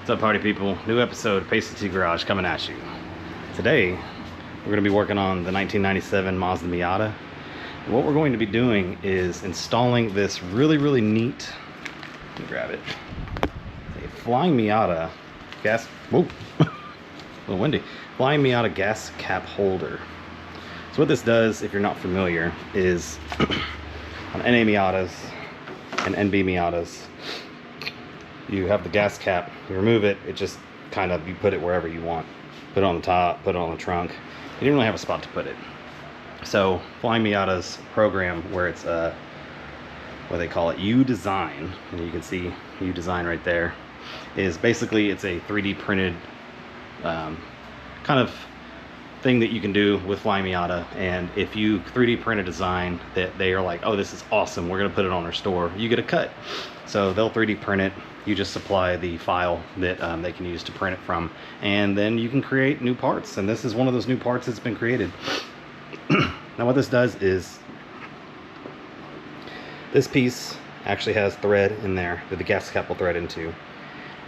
What's up, party people? New episode of Pasty-T Garage coming at you. Today, we're going to be working on the 1997 Mazda Miata. And what we're going to be doing is installing this really neat, let me grab it, a Flyin Miata gas, whoa, a little windy, Flyin Miata gas cap holder. So what this does, if you're not familiar, is on NA Miatas and NB Miatas, you have the gas cap, you remove it, it just kind of, you put it wherever you want. Put it on the top, put it on the trunk. You didn't really have a spot to put it. So Flyin Miata's program, where it's what they call it, U-Design, and you can see U-Design right there, is basically it's a 3D printed kind of thing that you can do with Flyin Miata. And if you 3D print a design that they are like, oh, this is awesome, we're gonna put it on our store, you get a cut. So they'll 3D print it, you just supply the file that they can use to print it from, and then you can create new parts. And this is one of those new parts that's been created. Now what this does is, this piece actually has thread in there that the gas cap will thread into,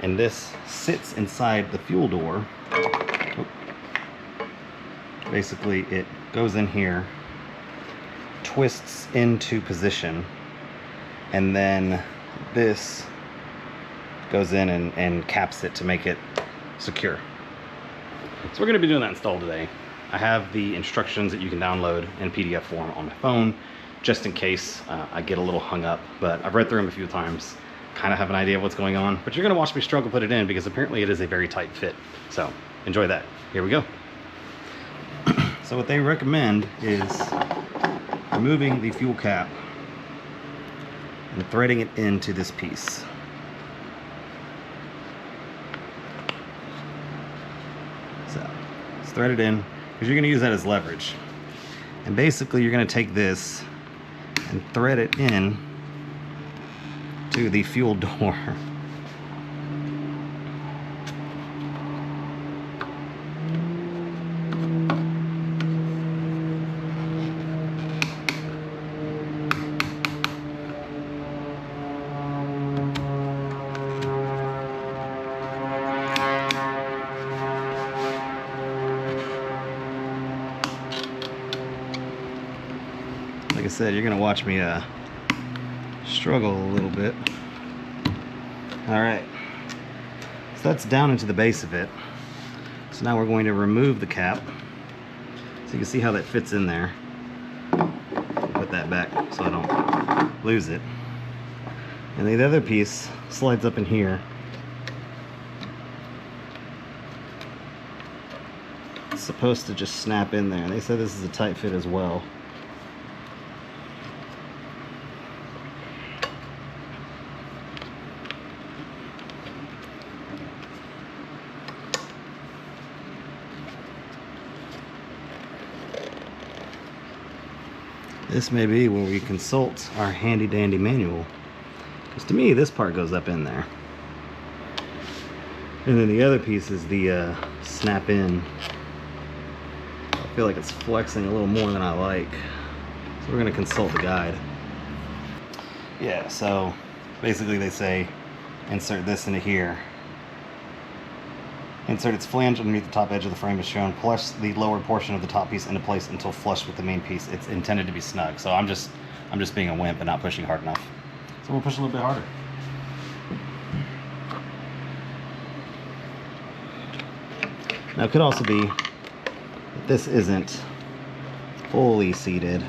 and this sits inside the fuel door. Basically it goes in here, twists into position, and then this goes in and caps it to make it secure. So we're going to be doing that install today. I have the instructions that you can download in PDF form on my phone, just in case I get a little hung up, but I've read through them a few times, kind of have an idea of what's going on, but you're going to watch me struggle to put it in because apparently it is a very tight fit. So enjoy that. Here we go. So what they recommend is removing the fuel cap and threading it into this piece. So let's thread it in, because you're going to use that as leverage. And basically you're going to take this and thread it in to the fuel door. Like I said, you're gonna watch me struggle a little bit. All right, so that's down into the base of it. So now we're going to remove the cap. So you can see how that fits in there. Put that back so I don't lose it. And the other piece slides up in here. It's supposed to just snap in there. And they said this is a tight fit as well. This may be where we consult our handy dandy manual, because to me this part goes up in there, and then the other piece is the snap in. I feel like it's flexing a little more than I like, so we're going to consult the guide. Yeah, so basically they say insert this into here. Insert its flange underneath the top edge of the frame as shown. Push the lower portion of the top piece into place until flush with the main piece. It's intended to be snug. So I'm just being a wimp and not pushing hard enough. So we'll push a little bit harder. Now it could also be that this isn't fully seated.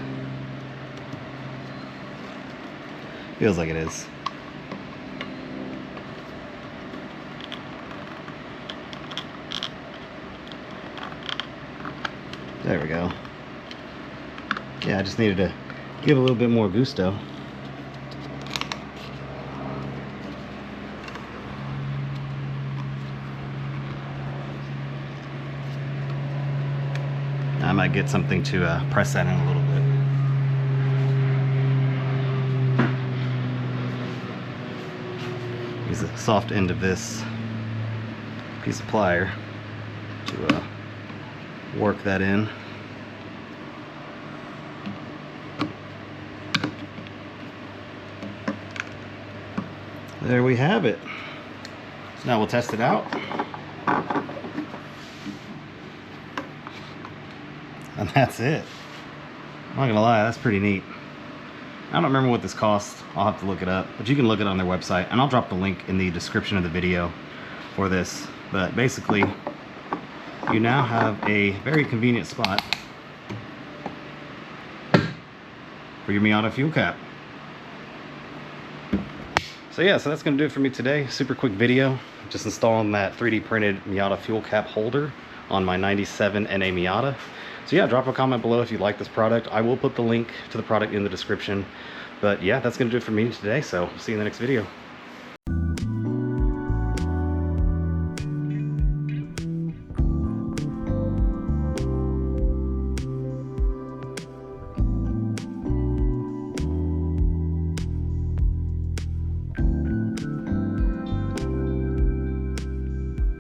Feels like it is. There we go. Yeah, I just needed to give a little bit more gusto. I might get something to press that in a little bit. Use the soft end of this piece of plier to work that in. There we have it. So now we'll test it out. And that's it. I'm not gonna lie, that's pretty neat. I don't remember what this costs. I'll have to look it up, but you can look it on their website, and I'll drop the link in the description of the video for this. But basically, you now have a very convenient spot for your Miata fuel cap. So yeah, so that's gonna do it for me today. Super quick video, just installing that 3D printed Miata fuel cap holder on my 97 NA Miata. So yeah, drop a comment below if you like this product. I will put the link to the product in the description. But yeah, that's gonna do it for me today, so see you in the next video.